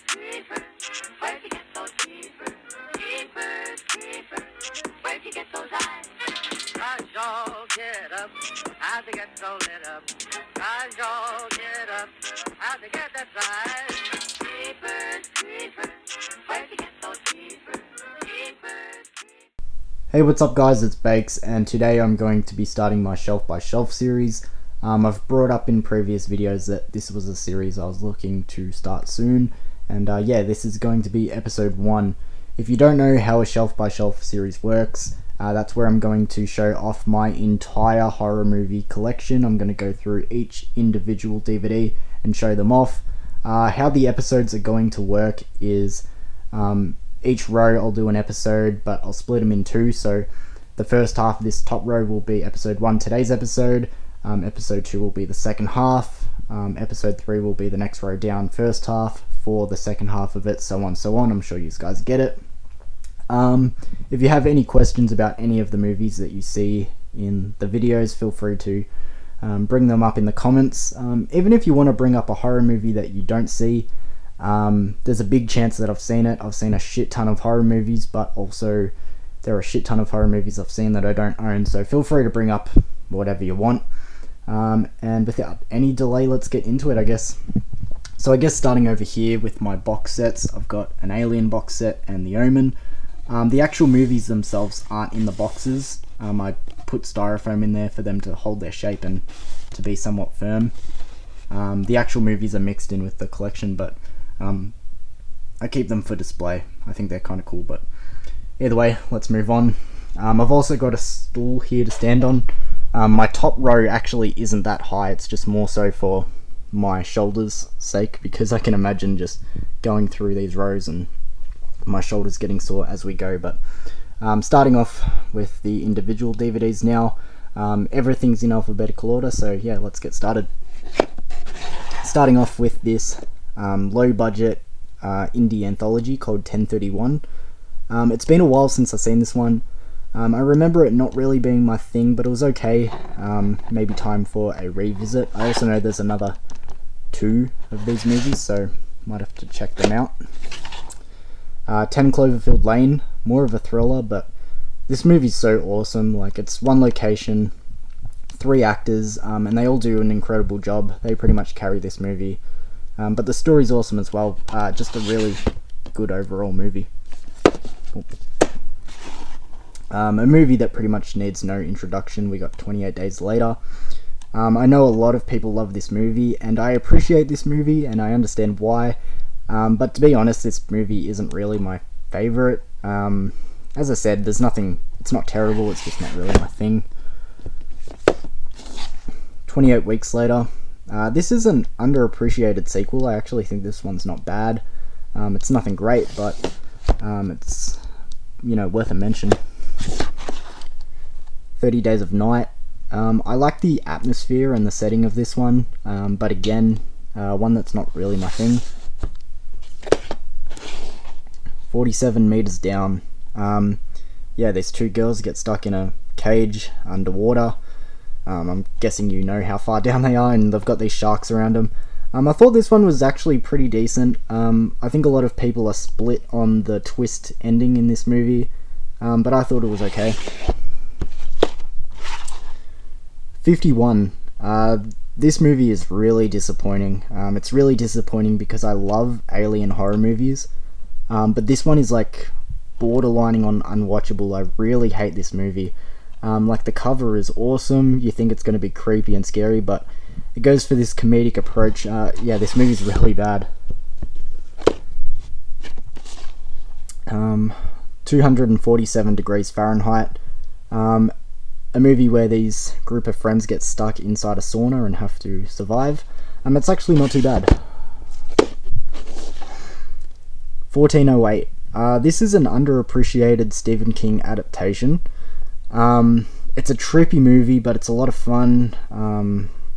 creepers, where'd you get those creepers? Creepers, creepers, where'd you get those eyes? Cause y'all get up, how'd they get so lit up? Cause y'all get up, how'd they get that size? Creepers, creepers, where'd you get those creepers? Creepers. Hey, what's up guys, it's Bakes, and today I'm going to be starting my shelf by shelf series. I've brought up in previous videos that this was a series I was looking to start soon, and yeah, this is going to be episode 1. If you don't know how a shelf by shelf series works, that's where I'm going to show off my entire horror movie collection. I'm going to go through each individual DVD and show them off. How the episodes are going to work is each row I'll do an episode, but I'll split them in two. So the first half of this top row will be episode 1, today's episode. Episode 2 will be the second half. Episode 3 will be the next row down, first half for the second half of it, so on, so on. I'm sure you guys get it. If you have any questions about any of the movies that you see in the videos, feel free to bring them up in the comments. Even if you want to bring up a horror movie that you don't see, there's a big chance that I've seen it. I've seen a shit ton of horror movies, but also there are a shit ton of horror movies I've seen that I don't own, so feel free to bring up whatever you want. And without any delay, let's get into it, I guess. So I guess starting over here with my box sets, I've got an Alien box set and The Omen. The actual movies themselves aren't in the boxes. I put styrofoam in there for them to hold their shape and to be somewhat firm. The actual movies are mixed in with the collection, but I keep them for display. I think they're kind of cool, but either way, let's move on. I've also got a stool here to stand on. My top row actually isn't that high, it's just more so for my shoulders' sake, because I can imagine just going through these rows and my shoulders getting sore as we go. But starting off with the individual DVDs now. Everything's in alphabetical order, so yeah, let's get started. Starting off with this low budget indie anthology called 1031. It's been a while since I've seen this one. I remember it not really being my thing, but it was okay. Maybe time for a revisit. I also know there's another 2 of these movies, so might have to check them out. 10 Cloverfield Lane, more of a thriller, but this movie's so awesome. Like, it's one location, 3 actors, and they all do an incredible job. They pretty much carry this movie. But the story's awesome as well. Just a really good overall movie. A movie that pretty much needs no introduction. We got 28 Days Later. I know a lot of people love this movie, and I appreciate this movie, and I understand why. But to be honest, this movie isn't really my favourite. As I said, there's nothing, it's not terrible, it's just not really my thing. 28 Weeks Later. This is an underappreciated sequel. I actually think this one's not bad. It's nothing great, but it's, you know, worth a mention. 30 Days of Night. I like the atmosphere and the setting of this one, but again, one that's not really my thing. 47 Meters Down. Yeah, these 2 girls get stuck in a cage underwater. I'm guessing you know how far down they are, and they've got these sharks around them. I thought this one was actually pretty decent. I think a lot of people are split on the twist ending in this movie, but I thought it was okay. 51. This movie is really disappointing. It's really disappointing because I love alien horror movies, but this one is like borderlining on unwatchable. I really hate this movie. Like, the cover is awesome, you think it's going to be creepy and scary, but it goes for this comedic approach. Yeah, this movie's really bad. 247 Degrees Fahrenheit. A movie where these group of friends get stuck inside a sauna and have to survive. It's actually not too bad. 1408. This is an underappreciated Stephen King adaptation. It's a trippy movie, but it's a lot of fun,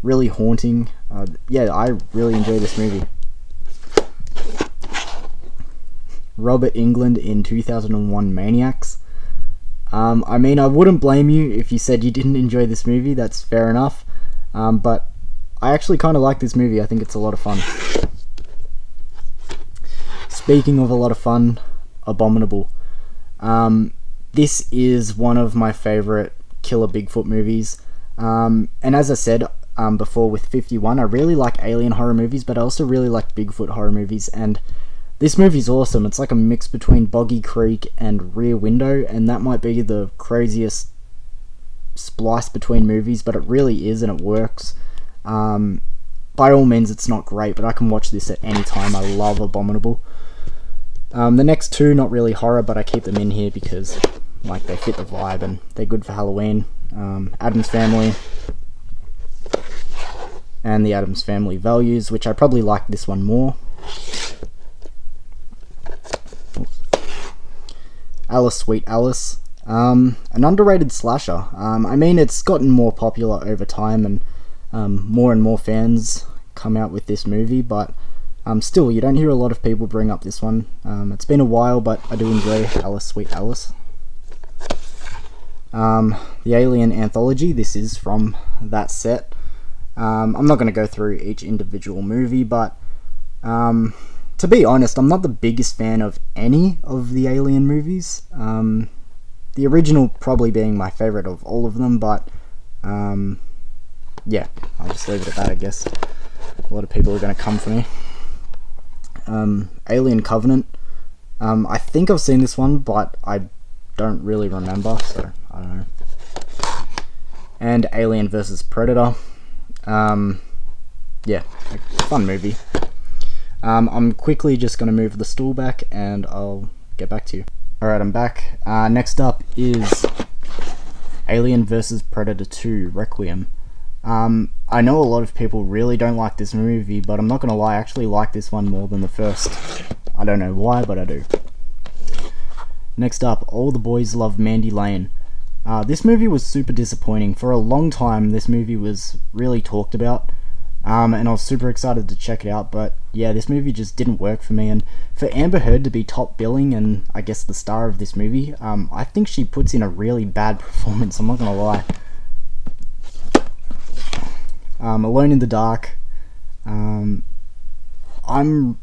really haunting. Yeah, I really enjoy this movie. Robert Englund in 2001 Maniacs. I mean, I wouldn't blame you if you said you didn't enjoy this movie, that's fair enough, but I actually kind of like this movie. I think it's a lot of fun. speaking of a lot of fun, Abominable. This is one of my favorite killer Bigfoot movies. And as I said before with 51, I really like alien horror movies, but I also really like Bigfoot horror movies. And this movie's awesome. It's like a mix between Boggy Creek and Rear Window, and that might be the craziest splice between movies, but it really is, and it works. By all means, it's not great, but I can watch this at any time. I love Abominable. The next two, not really horror, but I keep them in here because like they fit the vibe and they're good for Halloween. Addams Family and the Addams Family Values, which I probably like this one more. Alice, Sweet Alice. An underrated slasher. I mean, it's gotten more popular over time, and more and more fans come out with this movie, but still, you don't hear a lot of people bring up this one. It's been a while, but I do enjoy Alice, Sweet Alice. The Alien Anthology, this is from that set. I'm not going to go through each individual movie, but to be honest, I'm not the biggest fan of any of the Alien movies. The original probably being my favourite of all of them, but yeah, I'll just leave it at that, I guess. A lot of people are going to come for me. Alien Covenant. I think I've seen this one, but I don't really remember, so I don't know. And Alien vs Predator. Yeah, fun movie. I'm quickly just going to move the stool back and I'll get back to you. Alright, I'm back. Next up is Alien vs Predator 2 Requiem. I know a lot of people really don't like this movie, but I'm not going to lie, I actually like this one more than the first. I don't know why, but I do. Next up, All the Boys Love Mandy Lane. This movie was super disappointing. For a long time, this movie was really talked about, and I was super excited to check it out, but yeah, this movie just didn't work for me. And for Amber Heard to be top billing and I guess the star of this movie, I think she puts in a really bad performance, I'm not going to lie. Alone in the Dark. I'm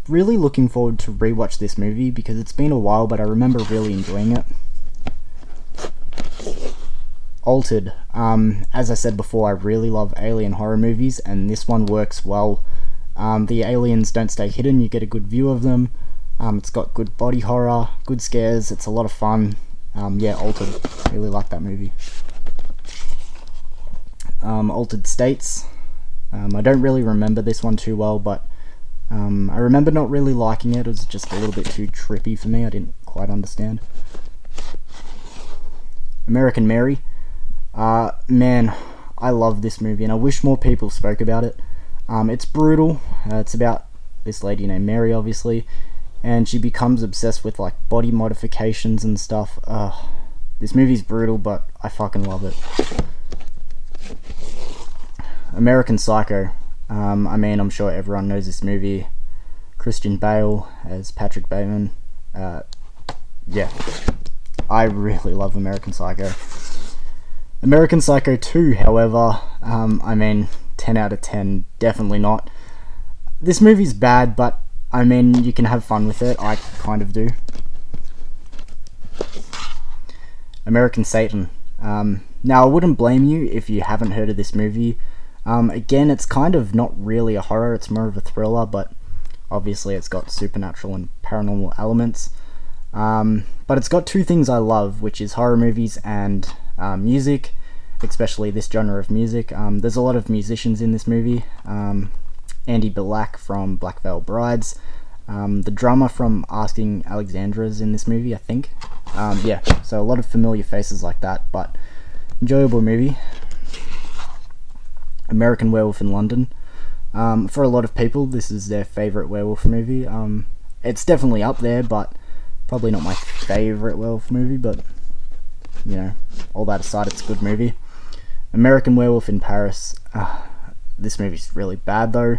really looking forward to rewatch this movie because it's been a while, but I remember really enjoying it. Altered. As I said before, I really love alien horror movies, and this one works well. The aliens don't stay hidden, you get a good view of them. It's got good body horror, good scares, it's a lot of fun. Yeah, Altered. Really like that movie. Altered States. I don't really remember this one too well, but I remember not really liking it. It was just a little bit too trippy for me. I didn't quite understand. American Mary. Man, I love this movie, and I wish more people spoke about it. It's brutal. It's about this lady named Mary, obviously, and she becomes obsessed with like body modifications and stuff. This movie's brutal, but I fucking love it. American Psycho. I mean, I'm sure everyone knows this movie. Christian Bale as Patrick Bateman. Yeah, I really love American Psycho. American Psycho 2, however, I mean, 10 out of 10, definitely not. This movie's bad, but I mean, you can have fun with it. I kind of do. American Satan. Now, I wouldn't blame you if you haven't heard of this movie. Again, it's kind of not really a horror, it's more of a thriller, but obviously it's got supernatural and paranormal elements. But it's got two things I love, which is horror movies and music, especially this genre of music. There's a lot of musicians in this movie. Andy Billack from Black Veil Brides. The drummer from Asking Alexandra's in this movie, I think. Yeah, so a lot of familiar faces like that, but enjoyable movie. American Werewolf in London. For a lot of people, this is their favourite werewolf movie. It's definitely up there, but probably not my favourite werewolf movie, but, you know, all that aside, it's a good movie. American Werewolf in Paris. This movie's really bad, though.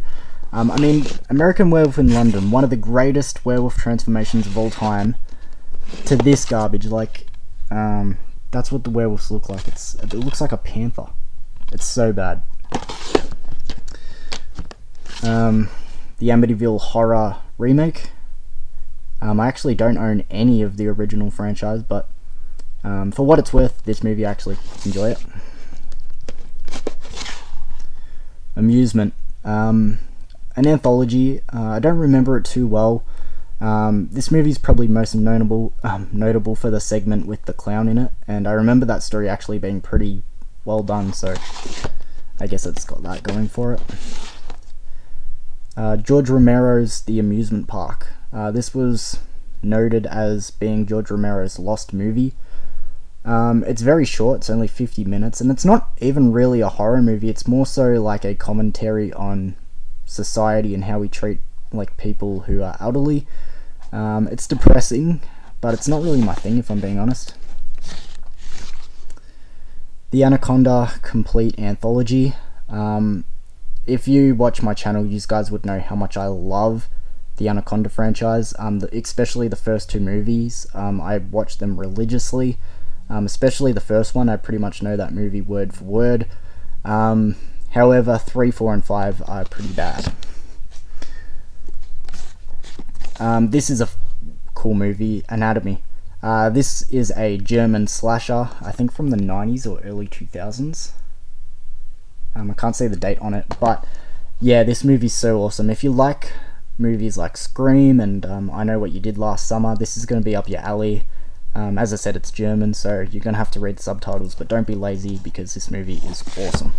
I mean, American Werewolf in London, one of the greatest werewolf transformations of all time, to this garbage. Like, that's what the werewolves look like. It looks like a panther. It's so bad. The Amityville Horror remake. I actually don't own any of the original franchise, but for what it's worth, this movie I actually enjoy it. Amusement. An anthology. I don't remember it too well. This movie is probably most notable for the segment with the clown in it, and I remember that story actually being pretty well done, so I guess it's got that going for it. George Romero's The Amusement Park. This was noted as being George Romero's lost movie. It's very short, it's only 50 minutes, and it's not even really a horror movie, it's more so like a commentary on society and how we treat like people who are elderly. It's depressing, but it's not really my thing, if I'm being honest. The Anaconda Complete Anthology. If you watch my channel, you guys would know how much I love the Anaconda franchise, especially the first two movies. I watch them religiously, especially the first one. I pretty much know that movie word for word. However, 3, 4, and 5 are pretty bad. This is a cool movie, Anatomy. This is a German slasher, I think from the 90s or early 2000s. I can't say the date on it, but yeah, this movie's so awesome. If you like movies like Scream and I Know What You Did Last Summer, this is going to be up your alley. As I said, it's German, so you're going to have to read the subtitles, but don't be lazy because this movie is awesome.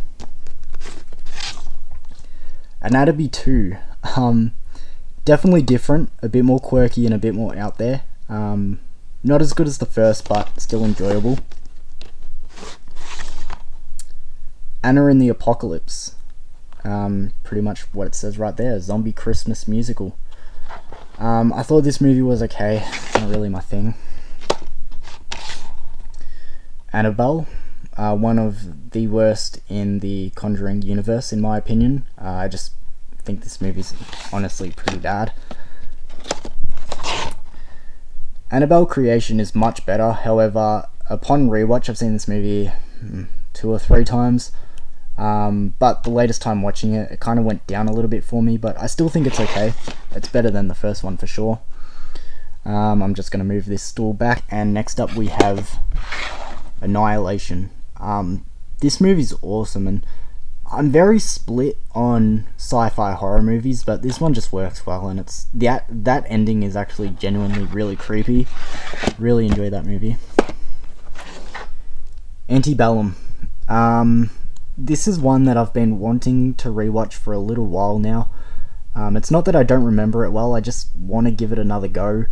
Anatomy 2. Definitely different, a bit more quirky and a bit more out there. Not as good as the first, but still enjoyable. Anna and the Apocalypse. Pretty much what it says right there, zombie Christmas musical. I thought this movie was okay, not really my thing. Annabelle, one of the worst in the Conjuring universe in my opinion. I just think this movie's honestly pretty bad. Annabelle Creation is much better, however, upon rewatch I've seen this movie 2 or 3 times. But the latest time watching it, it kind of went down a little bit for me, but I still think it's okay. It's better than the first one for sure. I'm just going to move this stool back, and next up we have Annihilation. This movie's awesome, and I'm very split on sci-fi horror movies, but this one just works well, and it's that ending is actually genuinely really creepy. Really enjoy that movie. Antebellum. This is one that I've been wanting to rewatch for a little while now. It's not that I don't remember it well, I just want to give it another go.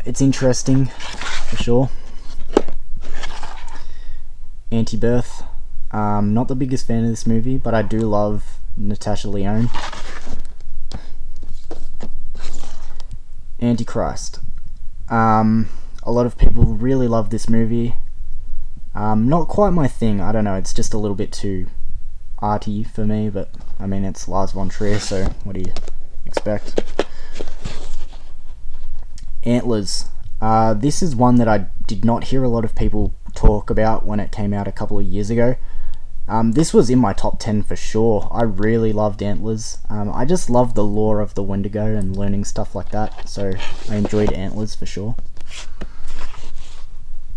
It's interesting, for sure. Anti-Birth. Not the biggest fan of this movie, but I do love Natasha Lyonne. Antichrist. A lot of people really love this movie. Not quite my thing, I don't know, it's just a little bit too arty for me, but I mean, it's Lars von Trier, so what do you expect? Antlers. This is one that I did not hear a lot of people talk about when it came out a couple of years ago. This was in my top 10 for sure. I really loved Antlers. I just loved the lore of the Wendigo and learning stuff like that, so I enjoyed Antlers for sure.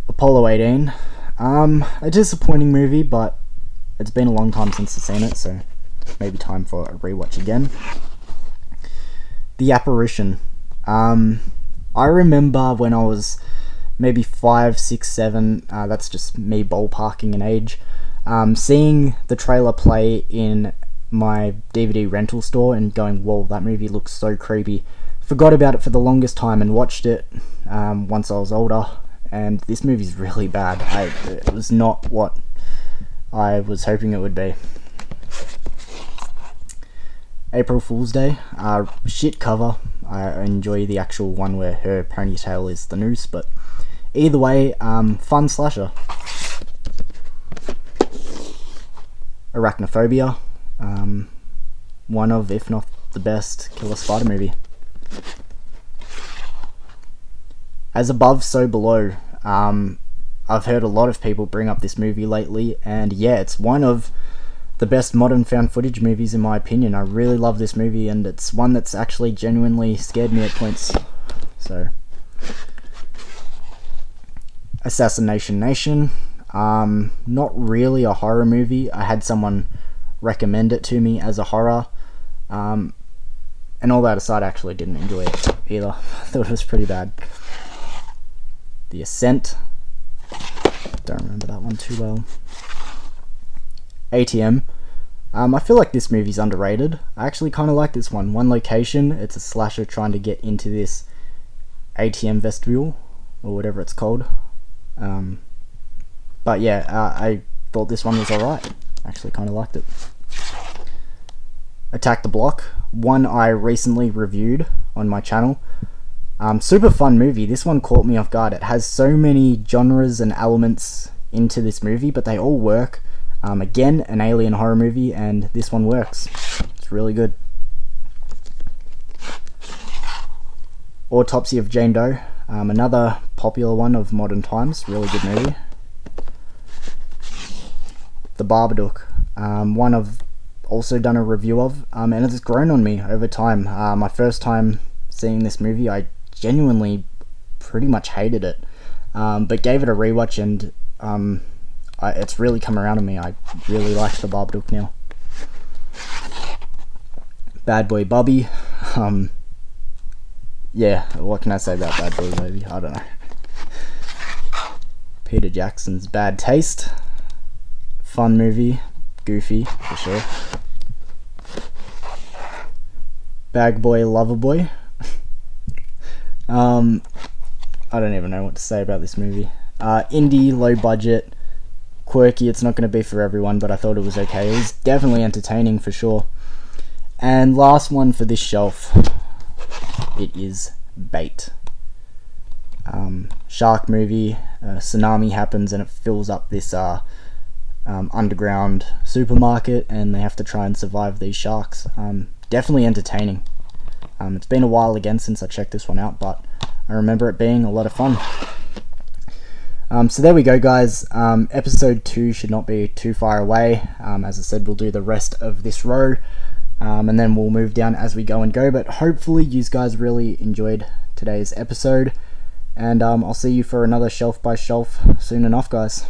Apollo 18. A disappointing movie, but it's been a long time since I've seen it, so maybe time for a rewatch again. The Apparition. I remember when I was maybe 5, 6, 7, that's just me ballparking an age, seeing the trailer play in my DVD rental store and going, whoa, that movie looks so creepy. Forgot about it for the longest time and watched it once I was older, and this movie's really bad. It was not what I was hoping it would be. April Fool's Day. Shit cover. I enjoy the actual one where her ponytail is the noose, but either way, fun slasher. Arachnophobia. One of, if not the best, killer spider movie. As Above, So Below. I've heard a lot of people bring up this movie lately, and yeah, it's one of the best modern found footage movies in my opinion. I really love this movie, and it's one that's actually genuinely scared me at points. So, Assassination Nation. Not really a horror movie. I had someone recommend it to me as a horror. And all that aside, I actually didn't enjoy it either. I thought it was pretty bad. The Ascent. Don't remember that one too well. ATM. I feel like this movie's underrated. I actually kind of like this one. One Location. It's a slasher trying to get into this ATM vestibule, or whatever it's called. But yeah, I thought this one was alright. Actually kind of liked it. Attack the Block. One I recently reviewed on my channel. Super fun movie. This one caught me off guard. It has so many genres and elements into this movie, but they all work. Again, an alien horror movie, and this one works. It's really good. Autopsy of Jane Doe. Another popular one of modern times. Really good movie. The Babadook. One I've also done a review of, and it's grown on me over time. My first time seeing this movie, I genuinely pretty much hated it, but gave it a rewatch, and it's really come around on me. I really like The Babadook now. Bad Boy Bubby. Yeah, what can I say about Bad Boy Bubby? I don't know. Peter Jackson's Bad Taste. Fun movie. Goofy, for sure. Bag Boy Lover Boy. I don't even know what to say about this movie. Indie, low budget, quirky. It's not going to be for everyone, but I thought it was okay. It was definitely entertaining for sure. And last one for this shelf, it is Bait. Shark movie. Tsunami happens and it fills up this underground supermarket, and they have to try and survive these sharks. Definitely entertaining. It's been a while again since I checked this one out, but I remember it being a lot of fun. So there we go, guys. Episode 2 should not be too far away. As I said, we'll do the rest of this row, and then we'll move down as we go and go. But hopefully you guys really enjoyed today's episode, and I'll see you for another shelf by shelf soon enough, guys.